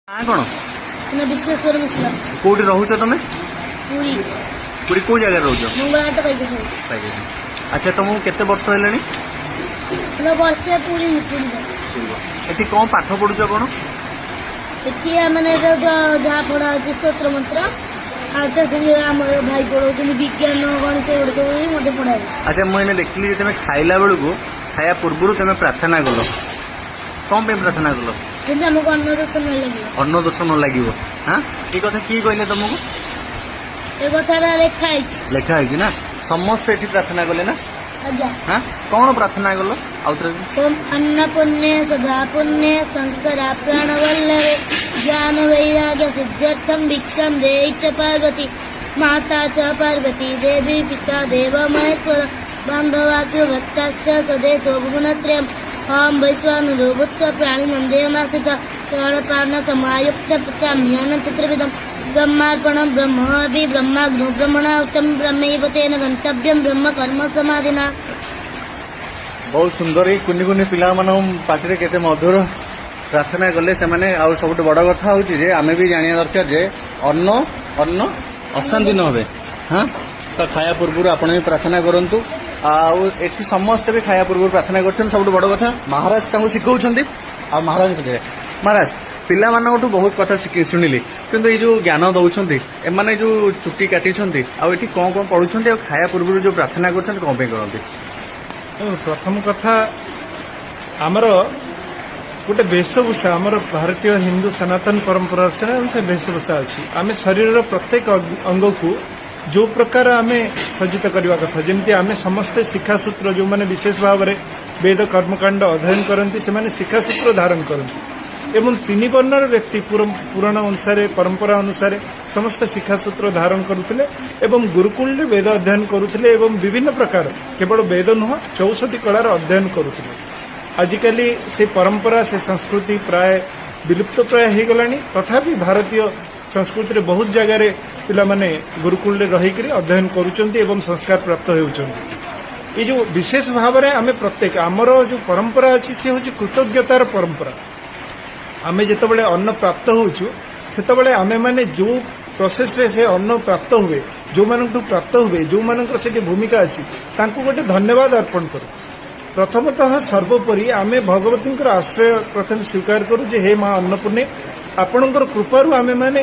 कौन मैं विश्वेश्वर मिश्रा कौटी रोच तुम पूरी पूरी कौ जगह रोच मंगलहाट पाइक अच्छा तुमको केते वर्ष है मैं वर्षे पूरी पूरी ये कौन पाठ पढ़ुच कौन एटी मैंने जहाँ पढ़ा स्तोत्र मंत्र आठ संगे आम भाई पढ़ाऊँ विज्ञान गणित एगुड़ा मत पढ़ा। अच्छा मुझे देखिली तुम खाइला बेलू खाया पूर्व तुम प्रार्थना कल कौन पे प्रार्थना कल जमी आमको अन्न दोष न लगे अन्न दोष न लगे। हाँ ये कथा किए कहले तुमको ये कथा लिखाई ना समस्ते ये प्रार्थना कले ना। हाँ कौन प्रार्थना कल ओम अन्न पुण्य सदा पुण्य शंकरा प्राणवल्लभे ज्ञान वैराग्य सिद्ध्यर्थम भिक्षम देहि च पार्वती माता च पार्वती देवी पिता देव महेश्वर बांधवाचो भक्ताश्च स्वदेशो भुवनत्रयम् ओम वैश्वानरो भूत्वा प्राणिनं देवमाश्रिता शरणपानकमायुक्त पचाम्यान्न चतुर्विधम् ब्रह्मार्पणं ब्रह्मभि ब्रह्माग्नो ब्रह्मणाहुतं ब्रह्मैव तेन गन्तव्यं ब्रह्म कर्म समाधिना। बहुत सुंदर ही कुनि कुनि पिला पार्टी केते मधुर प्रार्थना कले से माने आ सब बड़ कथा हूँ आम भी जाना दरकार जे अन्न अन्न अशांति न हो। हाँ तो खाया पूर्व आपण भी प्रार्थना करूँ आठी समस्ते भी खाया पूर्व प्रार्थना कर सब बड़ कथा महाराज शिखाऊँ आ महाराज पिला बहुत कथा शुणिली किंतु ये जो ज्ञान दौरान एमाने जो चुट्टी काटी आठी कौन कौन पढ़ुं खाया पूर्व जो प्रार्थना कर कौन करती। प्रथम कथा आमर गोटे वेशभूषा आमर भारतीय हिंदू सनातन परंपरा से वेशभूषा अच्छी आम शरीर प्रत्येक अंग को जो प्रकार आम सज्जित करने कथा जमी आम समस्ते शिक्षासूत्र जो मैंने विशेष भाव में वेद कर्मकांड अध्ययन करती से शिक्षासूत्र धारण करती एवं तीन वर्णर व्यक्ति पुराण अनुसार परंपरा अनुसार समस्त शिक्षासूत्र धारण करुले एवं गुरुकुल वेद अध्ययन करुले एवं विभिन्न प्रकार केवल वेद नुह 64 कलार अध्ययन करुले। आजिकली से परंपरा से संस्कृति प्राय विलुप्त प्राय हो गलानी तथापि भारतीय संस्कृति रे बहुत जगह पिला माने गुरुकुल रहीकि अध्ययन करुचंती एवं संस्कार प्राप्त होउचंती। ये जो विशेष भाव में आम प्रत्येक आमर जो परंपरा अच्छी सी हूँ कृतज्ञतार परंपरा आमे जितेबाला अन्न प्राप्त होचु सेतेबाला आमे माने जो प्रोसेस रे से अन्न प्राप्त हुए जो मानक प्राप्त हुए जो मानक से भूमिका अच्छी तांको गोटे धन्यवाद अर्पण करू। प्रथमतः सर्वोपरि आमे भगवती आश्रय प्रथम स्वीकार करू जे हे मां अन्नपूर्णे आपणकर कृपारू आमे माने